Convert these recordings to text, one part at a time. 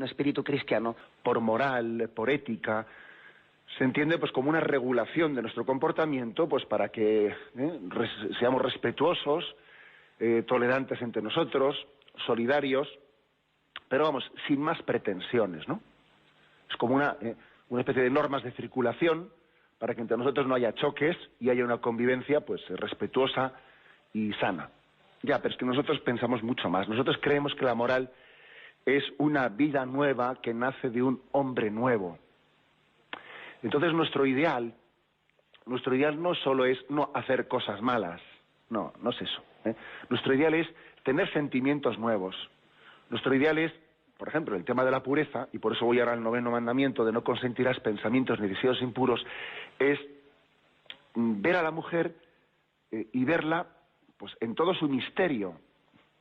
un espíritu cristiano, por moral, por ética, se entiende pues como una regulación de nuestro comportamiento, pues para que seamos respetuosos, tolerantes entre nosotros, solidarios, pero vamos, sin más pretensiones, ¿no? Es como una especie de normas de circulación para que entre nosotros no haya choques y haya una convivencia pues respetuosa y sana. Ya, pero es que nosotros pensamos mucho más. Nosotros creemos que la moral es una vida nueva que nace de un hombre nuevo. Entonces nuestro ideal no solo es no hacer cosas malas, no es eso. Nuestro ideal es tener sentimientos nuevos. Nuestro ideal es, por ejemplo, el tema de la pureza, y por eso voy ahora al 9º mandamiento de no consentirás pensamientos ni deseos impuros, es ver a la mujer y verla pues en todo su misterio,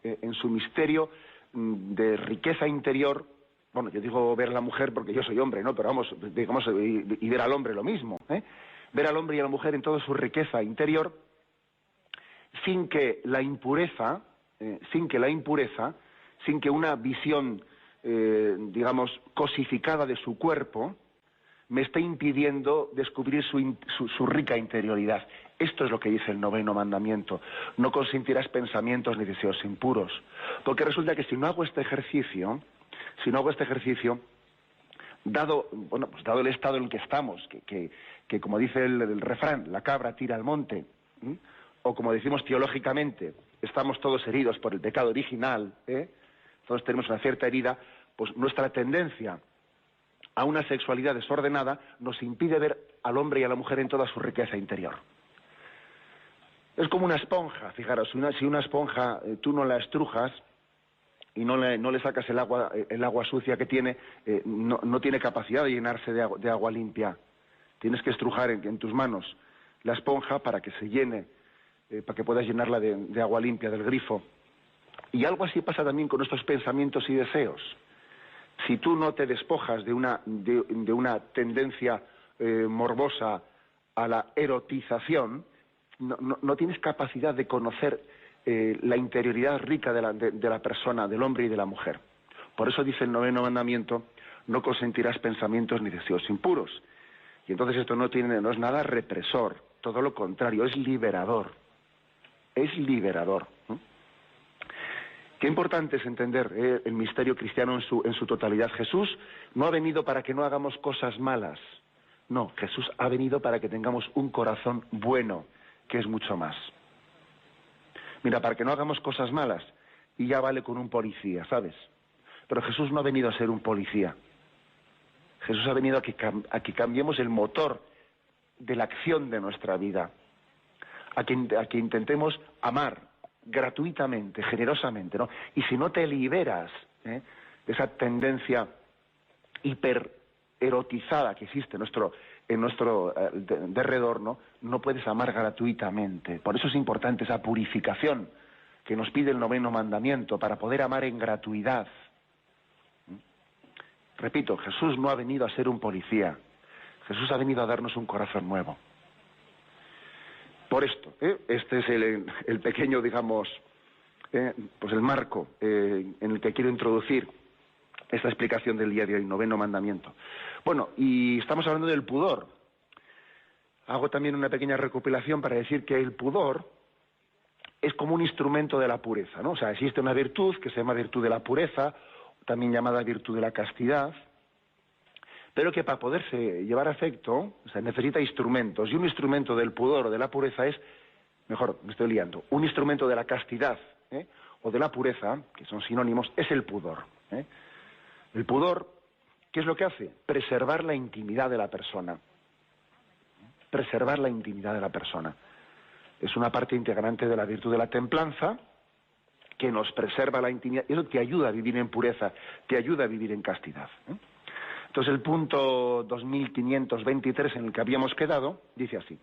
en su misterio de riqueza interior. Bueno, yo digo ver a la mujer porque yo soy hombre, ¿no? Pero vamos, digamos, y ver al hombre lo mismo, ver al hombre y a la mujer en toda su riqueza interior, sin que la impureza, sin que una visión, digamos, cosificada de su cuerpo, me esté impidiendo descubrir su rica interioridad. Esto es lo que dice el 9º mandamiento. No consentirás pensamientos ni deseos impuros. Porque resulta que si no hago este ejercicio, dado el estado en el que estamos, que como dice el refrán, la cabra tira al monte, o como decimos teológicamente, estamos todos heridos por el pecado original, todos tenemos una cierta herida, pues nuestra tendencia a una sexualidad desordenada nos impide ver al hombre y a la mujer en toda su riqueza interior. Es como una esponja, fijaros, si una esponja tú no la estrujas y no le sacas el agua sucia que tiene, no tiene capacidad de llenarse de agua limpia. Tienes que estrujar en tus manos la esponja para que se llene, para que puedas llenarla de agua limpia del grifo. Y algo así pasa también con nuestros pensamientos y deseos. Si tú no te despojas de una tendencia morbosa a la erotización, no tienes capacidad de conocer la interioridad rica de la persona, del hombre y de la mujer. Por eso dice el 9º mandamiento, no consentirás pensamientos ni deseos impuros. Y entonces esto no es nada represor, todo lo contrario, es liberador. Es liberador. Qué importante es entender el misterio cristiano en su totalidad. Jesús no ha venido para que no hagamos cosas malas. No, Jesús ha venido para que tengamos un corazón bueno, que es mucho más. Mira, para que no hagamos cosas malas, y ya vale con un policía, ¿sabes? Pero Jesús no ha venido a ser un policía. Jesús ha venido a que cambiemos el motor de la acción de nuestra vida. A que intentemos amar gratuitamente, generosamente, ¿no? Y si no te liberas de esa tendencia hipererotizada que existe en nuestro derredor, no puedes amar gratuitamente. Por eso es importante esa purificación que nos pide el 9º mandamiento para poder amar en gratuidad. Repito, Jesús no ha venido a ser un policía. Jesús ha venido a darnos un corazón nuevo. Por esto, este es el pequeño, digamos, pues el marco en el que quiero introducir esta explicación del día de hoy, 9º mandamiento. Bueno, y estamos hablando del pudor. Hago también una pequeña recopilación para decir que el pudor es como un instrumento de la pureza, ¿no? O sea, existe una virtud que se llama virtud de la pureza, también llamada virtud de la castidad, pero que para poderse llevar a efecto, o sea, necesita instrumentos, y un instrumento del pudor o de la pureza es, mejor, me estoy liando, un instrumento de la castidad o de la pureza, que son sinónimos, es el pudor. El pudor, ¿qué es lo que hace? Preservar la intimidad de la persona. Preservar la intimidad de la persona. Es una parte integrante de la virtud de la templanza, que nos preserva la intimidad, y eso te ayuda a vivir en pureza, te ayuda a vivir en castidad. Entonces el punto 2523 en el que habíamos quedado dice así: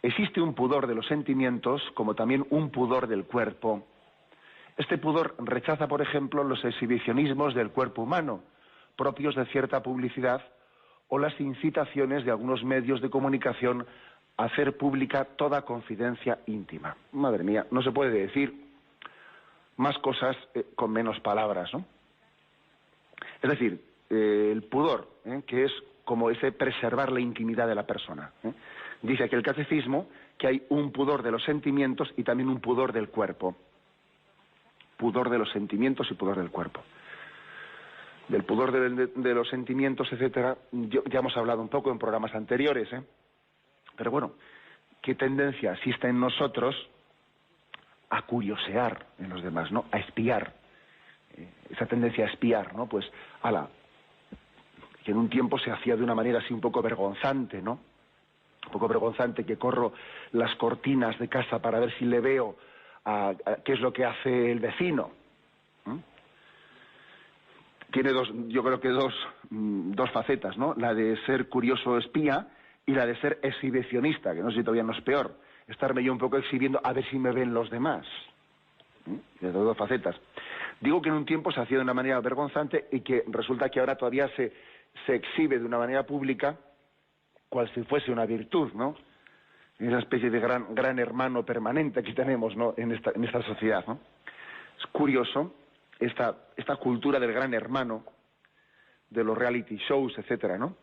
existe un pudor de los sentimientos como también un pudor del cuerpo. Este pudor rechaza, por ejemplo, los exhibicionismos del cuerpo humano, propios de cierta publicidad, o las incitaciones de algunos medios de comunicación a hacer pública toda confidencia íntima. Madre mía, no se puede decir más cosas con menos palabras, ¿no? Es decir, el pudor, que es como ese preservar la intimidad de la persona. Dice aquí el catecismo que hay un pudor de los sentimientos y también un pudor del cuerpo. Pudor de los sentimientos y pudor del cuerpo. Del pudor de los sentimientos, etcétera, ya hemos hablado un poco en programas anteriores, pero bueno, ¿qué tendencia existe en nosotros a curiosear en los demás, ¿no? A espiar. Esa tendencia a espiar, ¿no? Pues, que en un tiempo se hacía de una manera así un poco vergonzante, ¿no? Un poco vergonzante, que corro las cortinas de casa para ver si le veo a qué es lo que hace el vecino. Tiene yo creo que dos facetas, ¿no? La de ser curioso espía y la de ser exhibicionista, que no sé si todavía no es peor. Estarme yo un poco exhibiendo a ver si me ven los demás. De dos facetas. Digo que en un tiempo se hacía de una manera vergonzante y que resulta que ahora todavía se exhibe de una manera pública cual si fuese una virtud, ¿no? Esa especie de gran hermano permanente que tenemos, ¿no? en esta sociedad, ¿no? Es curioso esta cultura del gran hermano, de los reality shows, etcétera, ¿no?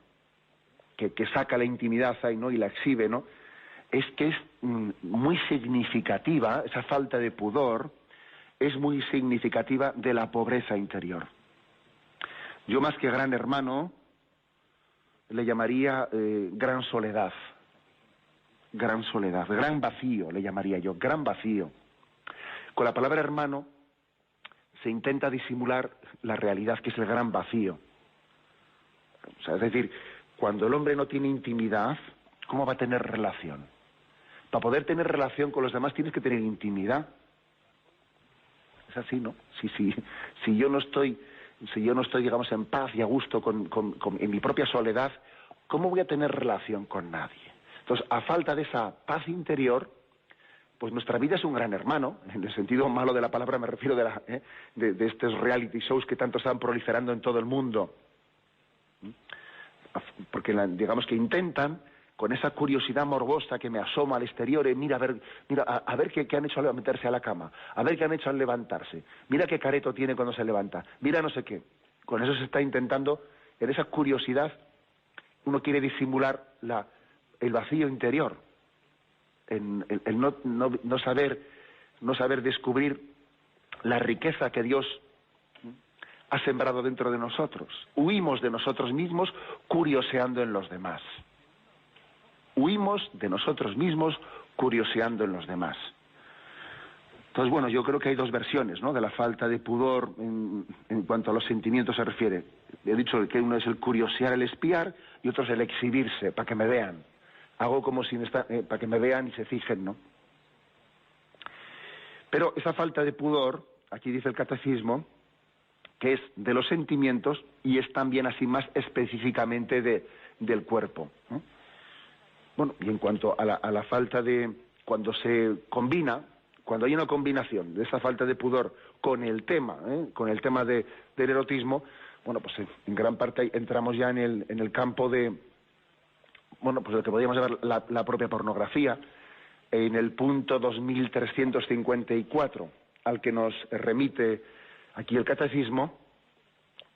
Que saca la intimidad ahí, ¿no? Y la exhibe, ¿no? Es que es muy significativa, esa falta de pudor es muy significativa de la pobreza interior. Yo más que gran hermano le llamaría gran soledad, gran vacío le llamaría yo, gran vacío. Con la palabra hermano se intenta disimular la realidad, que es el gran vacío. O sea, es decir, cuando el hombre no tiene intimidad, ¿cómo va a tener relación? Para poder tener relación con los demás tienes que tener intimidad. Es así, ¿no? Si yo no estoy, digamos, en paz y a gusto en mi propia soledad, ¿cómo voy a tener relación con nadie? Entonces, a falta de esa paz interior, pues nuestra vida es un gran hermano, en el sentido malo de la palabra me refiero de estos reality shows que tanto están proliferando en todo el mundo. Porque digamos que intentan, con esa curiosidad morbosa que me asoma al exterior, mira a ver qué han hecho al meterse a la cama, a ver qué han hecho al levantarse, mira qué careto tiene cuando se levanta, mira no sé qué. Con eso se está intentando, en esa curiosidad, uno quiere disimular el vacío interior, el no saber descubrir la riqueza que Dios ha sembrado dentro de nosotros. Huimos de nosotros mismos curioseando en los demás. Huimos de nosotros mismos curioseando en los demás. Entonces, bueno, yo creo que hay dos versiones, ¿no?, de la falta de pudor en cuanto a los sentimientos se refiere. He dicho que uno es el curiosear, el espiar, y otro es el exhibirse, para que me vean. Hago como si para que me vean y se fijen, ¿no? Pero esa falta de pudor, aquí dice el catecismo, que es de los sentimientos y es también así más específicamente del cuerpo, ¿no? Bueno, y en cuanto a la falta de... Cuando hay una combinación de esa falta de pudor con el tema del erotismo, bueno, pues en gran parte entramos ya en el campo de, bueno, pues lo que podríamos llamar la propia pornografía, en el punto 2354, al que nos remite aquí el catecismo,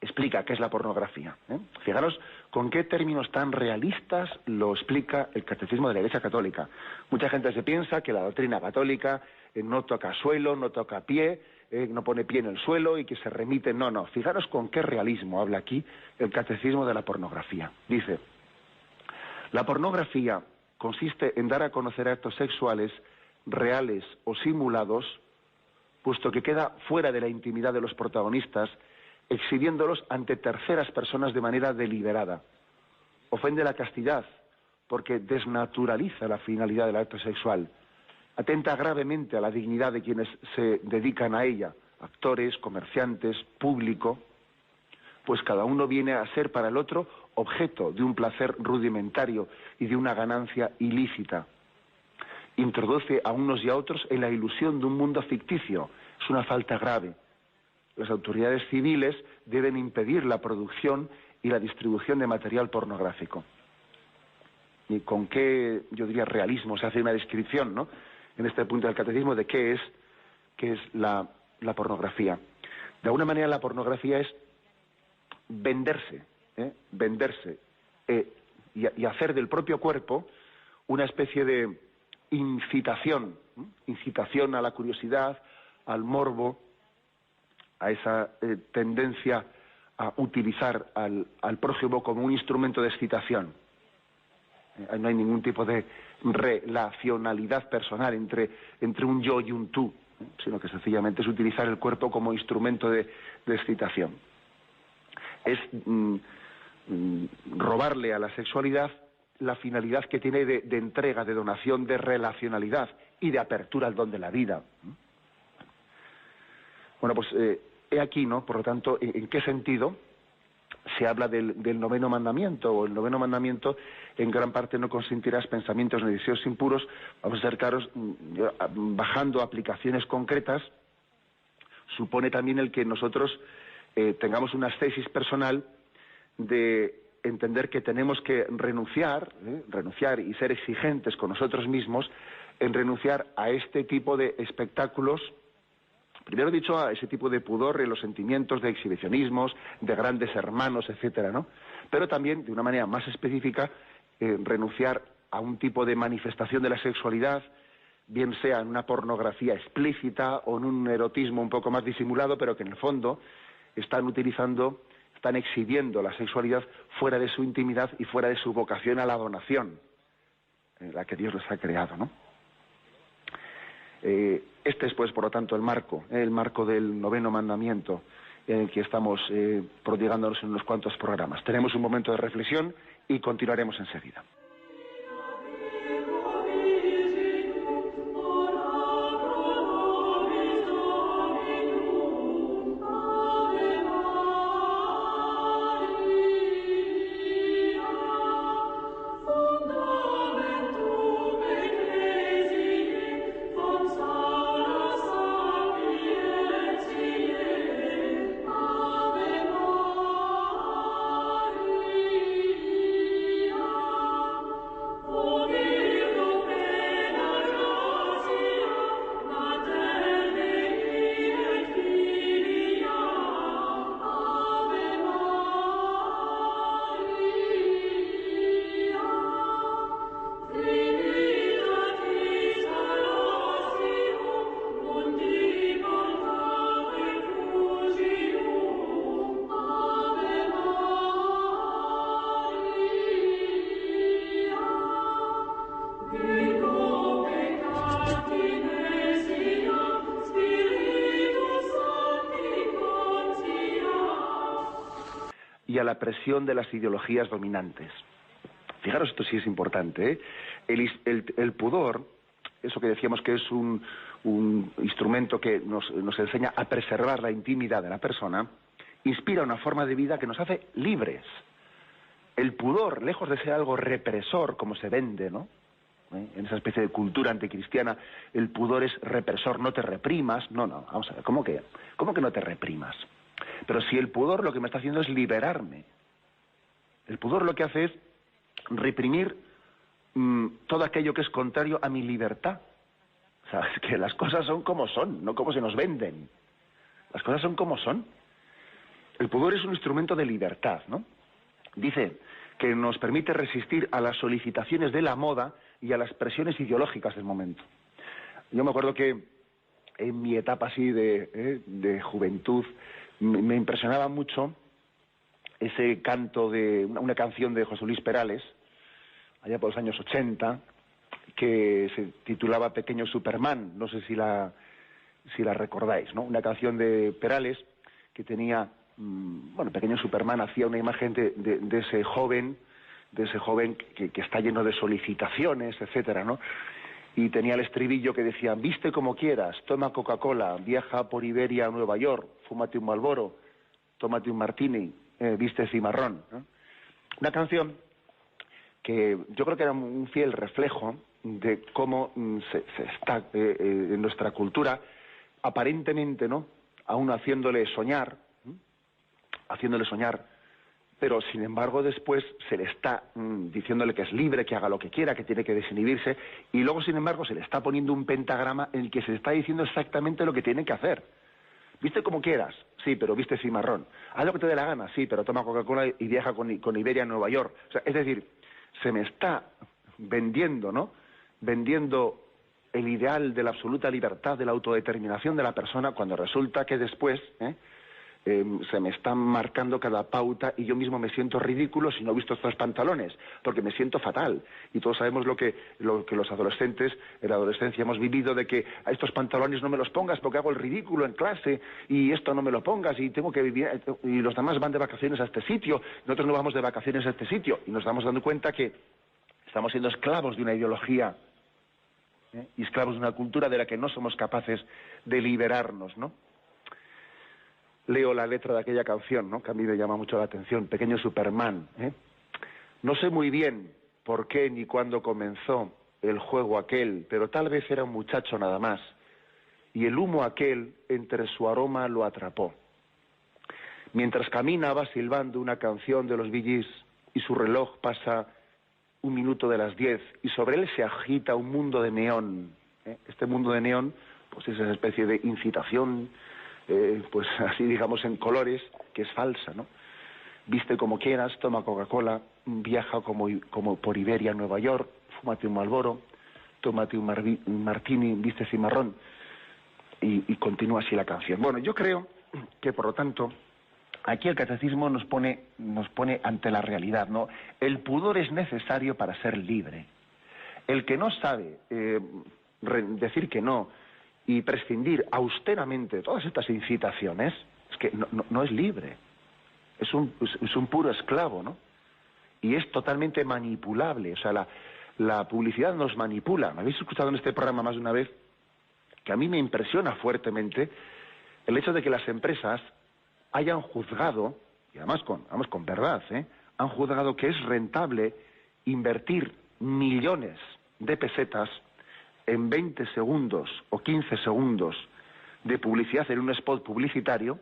explica qué es la pornografía. Fijaros con qué términos tan realistas lo explica el catecismo de la Iglesia Católica. Mucha gente se piensa que la doctrina católica no toca suelo, no toca pie, no pone pie en el suelo y que se remite... No, fijaros con qué realismo habla aquí el catecismo de la pornografía. Dice, la pornografía consiste en dar a conocer actos sexuales reales o simulados, puesto que queda fuera de la intimidad de los protagonistas, exhibiéndolos ante terceras personas de manera deliberada. Ofende la castidad, porque desnaturaliza la finalidad del acto sexual. Atenta gravemente a la dignidad de quienes se dedican a ella, actores, comerciantes, público, pues cada uno viene a ser para el otro objeto de un placer rudimentario y de una ganancia ilícita. Introduce a unos y a otros en la ilusión de un mundo ficticio. Es una falta grave. Las autoridades civiles deben impedir la producción y la distribución de material pornográfico. Y con qué, yo diría, realismo se hace una descripción, ¿no?, en este punto del catecismo de qué es la pornografía. De alguna manera la pornografía es, venderse, y hacer del propio cuerpo una especie de incitación a la curiosidad, al morbo, a esa tendencia a utilizar al prójimo como un instrumento de excitación. No hay ningún tipo de relacionalidad personal entre un yo y un tú, sino que sencillamente es utilizar el cuerpo como instrumento de excitación. Es robarle a la sexualidad la finalidad que tiene de entrega, de donación, de relacionalidad y de apertura al don de la vida. Bueno, pues he aquí, ¿no? Por lo tanto, ¿en qué sentido se habla del noveno mandamiento? O el noveno mandamiento en gran parte: no consentirás pensamientos ni deseos impuros. Vamos a acercaros, bajando aplicaciones concretas, supone también el que nosotros tengamos una ascesis personal de entender que tenemos que renunciar y ser exigentes con nosotros mismos en renunciar a este tipo de espectáculos. Primero dicho, a ese tipo de pudor en los sentimientos, de exhibicionismos, de grandes hermanos, etcétera, ¿no? Pero también, de una manera más específica, renunciar a un tipo de manifestación de la sexualidad, bien sea en una pornografía explícita o en un erotismo un poco más disimulado, pero que en el fondo están exhibiendo la sexualidad fuera de su intimidad y fuera de su vocación a la donación, la que Dios les ha creado, ¿no? Este es, pues, por lo tanto, el marco del noveno mandamiento en el que estamos prodigándonos en unos cuantos programas. Tenemos un momento de reflexión y continuaremos enseguida. Y a la presión de las ideologías dominantes. Fijaros, esto sí es importante, ¿eh? El pudor, eso que decíamos que es un instrumento que nos enseña a preservar la intimidad de la persona, inspira una forma de vida que nos hace libres. El pudor, lejos de ser algo represor, como se vende, ¿no? En esa especie de cultura anticristiana, el pudor es represor, no te reprimas. No, vamos a ver, ¿cómo que no te reprimas? Pero si el pudor lo que me está haciendo es liberarme. El pudor lo que hace es reprimir todo aquello que es contrario a mi libertad. O sea, es que las cosas son como son, no como se nos venden. Las cosas son como son. El pudor es un instrumento de libertad, ¿no? Dice que nos permite resistir a las solicitaciones de la moda y a las presiones ideológicas del momento. Yo me acuerdo que en mi etapa así de juventud me impresionaba mucho ese canto de una canción de José Luis Perales, allá por los años 80, que se titulaba Pequeño Superman. No sé si la recordáis, ¿no? Una canción de Perales que tenía, Pequeño Superman hacía una imagen de ese joven que está lleno de solicitaciones, etcétera, ¿no? Y tenía el estribillo que decía: viste como quieras, toma Coca-Cola, viaja por Iberia a Nueva York, fúmate un Marlboro, tómate un Martini, viste cimarrón, ¿no? Una canción que yo creo que era un fiel reflejo de cómo se está en nuestra cultura, aparentemente, ¿no?, aún haciéndole soñar, pero sin embargo después se le está diciéndole que es libre, que haga lo que quiera, que tiene que desinhibirse, y luego sin embargo se le está poniendo un pentagrama en el que se le está diciendo exactamente lo que tiene que hacer. Viste como quieras, sí, pero viste cimarrón. Haz lo que te dé la gana, sí, pero toma Coca-Cola y viaja con Iberia a Nueva York. O sea, es decir, se me está vendiendo, ¿no? Vendiendo el ideal de la absoluta libertad, de la autodeterminación de la persona, cuando resulta que después se me están marcando cada pauta y yo mismo me siento ridículo si no he visto estos pantalones, porque me siento fatal. Y todos sabemos lo que los adolescentes en la adolescencia hemos vivido, de que a estos pantalones no me los pongas porque hago el ridículo en clase, y esto no me lo pongas y tengo que vivir, y los demás van de vacaciones a este sitio, nosotros no vamos de vacaciones a este sitio, y nos estamos dando cuenta que estamos siendo esclavos de una ideología, y esclavos de una cultura de la que no somos capaces de liberarnos, ¿no? Leo la letra de aquella canción, ¿no?, que a mí me llama mucho la atención, Pequeño Superman. No sé muy bien por qué ni cuándo comenzó el juego aquel, pero tal vez era un muchacho nada más, y el humo aquel entre su aroma lo atrapó. Mientras camina va silbando una canción de los Bee Gees, y su reloj pasa 1 minuto de las 10, y sobre él se agita un mundo de neón. Este mundo de neón, pues es esa especie de incitación, pues así digamos en colores, que es falsa, ¿no? Viste como quieras, toma Coca-Cola, viaja como por Iberia a Nueva York, fúmate un Marlboro, tómate un martini, viste cimarrón, y continúa así la canción. Bueno, yo creo que por lo tanto aquí el catecismo nos pone ante la realidad, ¿no? El pudor es necesario para ser libre. El que no sabe decir que no y prescindir austeramente de todas estas incitaciones, es que no es libre. Es un puro esclavo, ¿no? Y es totalmente manipulable. O sea, la publicidad nos manipula. Me habéis escuchado en este programa más de una vez que a mí me impresiona fuertemente el hecho de que las empresas hayan juzgado, y además con verdad, han juzgado que es rentable invertir millones de pesetas en 20 segundos o 15 segundos de publicidad en un spot publicitario,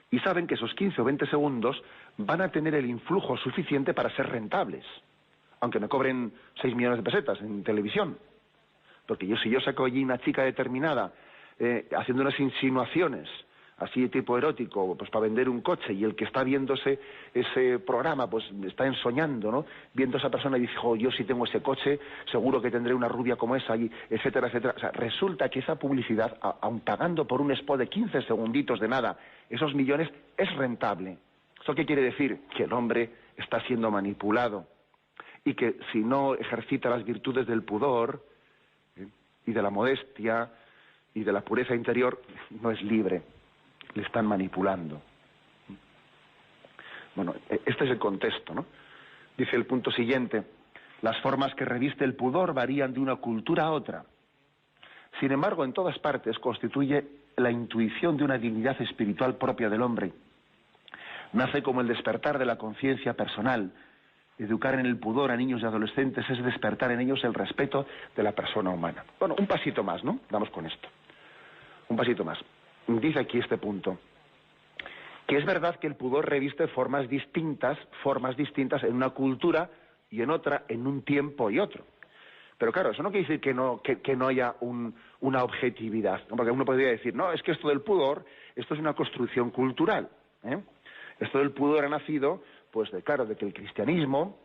y saben que esos 15 o 20 segundos van a tener el influjo suficiente para ser rentables, aunque me cobren 6 millones de pesetas en televisión. Porque si yo saco allí una chica determinada haciendo unas insinuaciones así de tipo erótico, pues para vender un coche, y el que está viéndose ese programa, pues está ensoñando, ¿no? Viendo a esa persona y dice, jo, yo si tengo ese coche, seguro que tendré una rubia como esa, y etcétera, etcétera. O sea, resulta que esa publicidad, aun pagando por un spot de 15 segunditos de nada, esos millones, es rentable. ¿Eso qué quiere decir? Que el hombre está siendo manipulado, y que si no ejercita las virtudes del pudor, y de la modestia, y de la pureza interior, no es libre. Le están manipulando. Bueno, este es el contexto, ¿no? Dice el punto siguiente: las formas que reviste el pudor varían de una cultura a otra. Sin embargo, en todas partes constituye la intuición de una dignidad espiritual propia del hombre. Nace como el despertar de la conciencia personal. Educar en el pudor a niños y adolescentes es despertar en ellos el respeto de la persona humana. Bueno, un pasito más, ¿no? Vamos con esto. Un pasito más. Dice aquí este punto, que es verdad que el pudor reviste formas distintas en una cultura y en otra, en un tiempo y otro. Pero claro, eso no quiere decir que no haya una objetividad, ¿no? Porque uno podría decir, no, es que esto del pudor, esto es una construcción cultural, Esto del pudor ha nacido, pues de que el cristianismo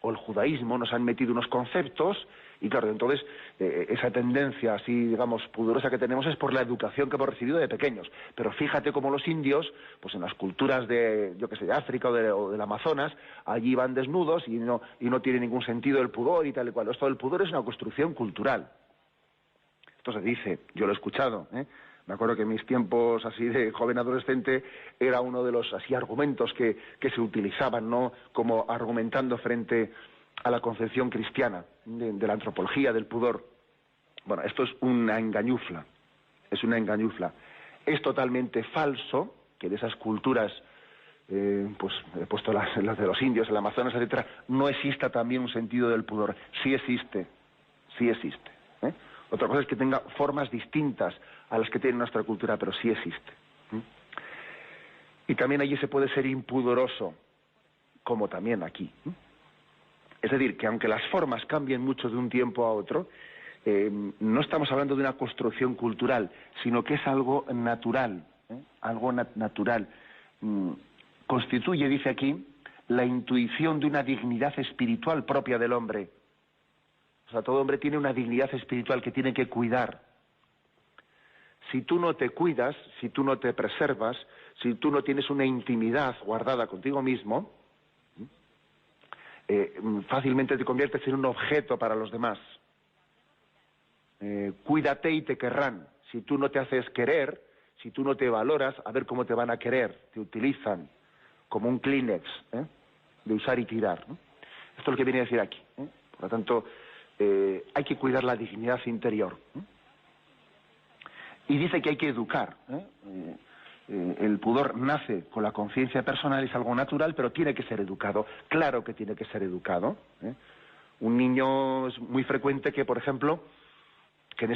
o el judaísmo nos han metido unos conceptos, y claro, entonces esa tendencia así, digamos, pudorosa que tenemos es por la educación que hemos recibido de pequeños. Pero fíjate cómo los indios, pues en las culturas de, de África o del Amazonas, allí van desnudos y no tiene ningún sentido el pudor y tal y cual. Esto del pudor es una construcción cultural. Esto se dice, yo lo he escuchado, Me acuerdo que en mis tiempos así de joven adolescente era uno de los así argumentos que se utilizaban, ¿no? Como argumentando frente a la concepción cristiana de la antropología del pudor. Bueno, esto es una engañufla, Es totalmente falso que de esas culturas, pues he puesto las de los indios, el Amazonas, etcétera, no exista también un sentido del pudor. Sí existe. Otra cosa es que tenga formas distintas a las que tiene nuestra cultura, pero sí existe. Y también allí se puede ser impudoroso, como también aquí. Es decir, que aunque las formas cambien mucho de un tiempo a otro, no estamos hablando de una construcción cultural, sino que es algo natural, algo natural. Constituye, dice aquí, la intuición de una dignidad espiritual propia del hombre. O sea, todo hombre tiene una dignidad espiritual que tiene que cuidar. Si tú no te cuidas, si tú no te preservas, si tú no tienes una intimidad guardada contigo mismo, fácilmente te conviertes en un objeto para los demás. Cuídate y te querrán. Si tú no te haces querer, si tú no te valoras, a ver cómo te van a querer. Te utilizan como un Kleenex, de usar y tirar, ¿no? Esto es lo que viene a decir aquí. Por lo tanto, hay que cuidar la dignidad interior. Y dice que hay que educar. El pudor nace con la conciencia personal, es algo natural, pero tiene que ser educado. Claro que tiene que ser educado. Un niño es muy frecuente que, por ejemplo, que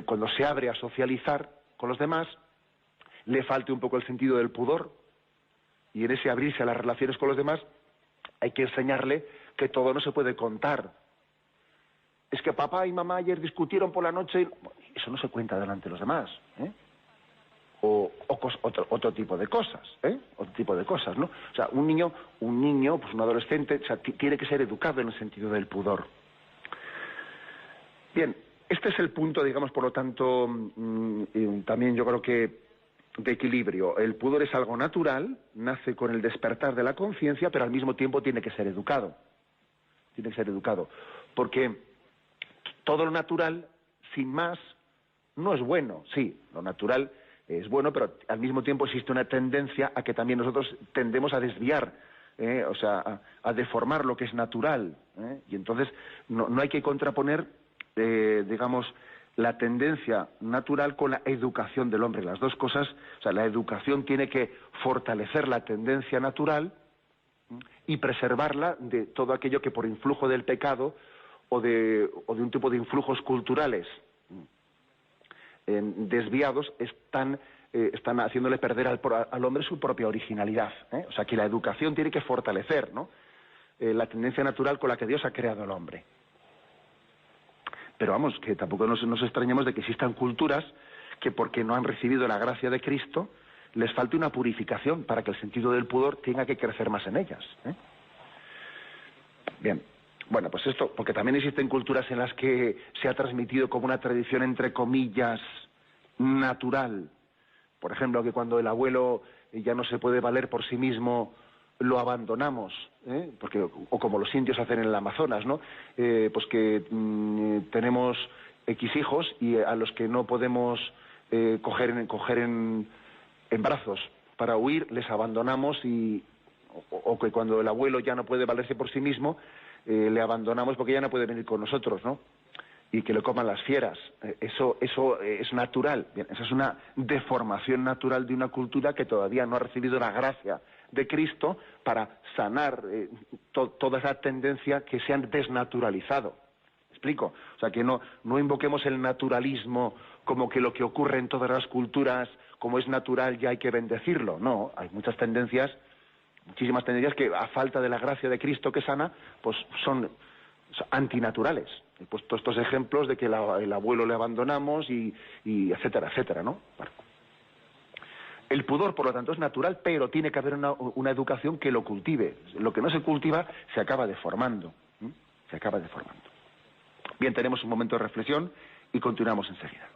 cuando se abre a socializar con los demás, le falte un poco el sentido del pudor, y en ese abrirse a las relaciones con los demás hay que enseñarle que todo no se puede contar. Es que papá y mamá ayer discutieron por la noche, eso no se cuenta delante de los demás, o otro tipo de cosas, otro tipo de cosas, ¿no? O sea, un niño, pues un adolescente, o sea, tiene que ser educado en el sentido del pudor. Bien, este es el punto, digamos, por lo tanto, también yo creo que de equilibrio. El pudor es algo natural, nace con el despertar de la conciencia, pero al mismo tiempo tiene que ser educado. Tiene que ser educado. Porque todo lo natural, sin más, no es bueno. Sí, lo natural es bueno, pero al mismo tiempo existe una tendencia a que también nosotros tendemos a desviar, o sea, a deformar lo que es natural. Y entonces no hay que contraponer, digamos, la tendencia natural con la educación del hombre. Las dos cosas, o sea, la educación tiene que fortalecer la tendencia natural y preservarla de todo aquello que por influjo del pecado o de un tipo de influjos culturales desviados están haciéndole perder al hombre su propia originalidad. O sea, que la educación tiene que fortalecer, ¿no?, la tendencia natural con la que Dios ha creado al hombre. Pero vamos, que tampoco nos extrañemos de que existan culturas que, porque no han recibido la gracia de Cristo, les falte una purificación para que el sentido del pudor tenga que crecer más en ellas. Bien, bueno, pues esto, porque también existen culturas en las que se ha transmitido como una tradición, entre comillas, natural. Por ejemplo, que cuando el abuelo ya no se puede valer por sí mismo, lo abandonamos, o como los indios hacen en el Amazonas, ¿no? Pues que tenemos X hijos y a los que no podemos coger en brazos para huir, les abandonamos, o que cuando el abuelo ya no puede valerse por sí mismo, le abandonamos porque ya no puede venir con nosotros, ¿no? Y que le coman las fieras. Eso es natural. Bien, esa es una deformación natural de una cultura que todavía no ha recibido la gracia de Cristo para sanar toda esa tendencia que se han desnaturalizado. ¿Me explico? O sea, que no invoquemos el naturalismo como que lo que ocurre en todas las culturas, como es natural, ya hay que bendecirlo. No, hay muchas tendencias, muchísimas tendencias que, a falta de la gracia de Cristo que sana, pues son antinaturales. He puesto estos ejemplos de que el abuelo le abandonamos y etcétera, etcétera, ¿no? Bueno. El pudor, por lo tanto, es natural, pero tiene que haber una educación que lo cultive. Lo que no se cultiva se acaba deformando. Se acaba deformando. Bien, tenemos un momento de reflexión y continuamos enseguida.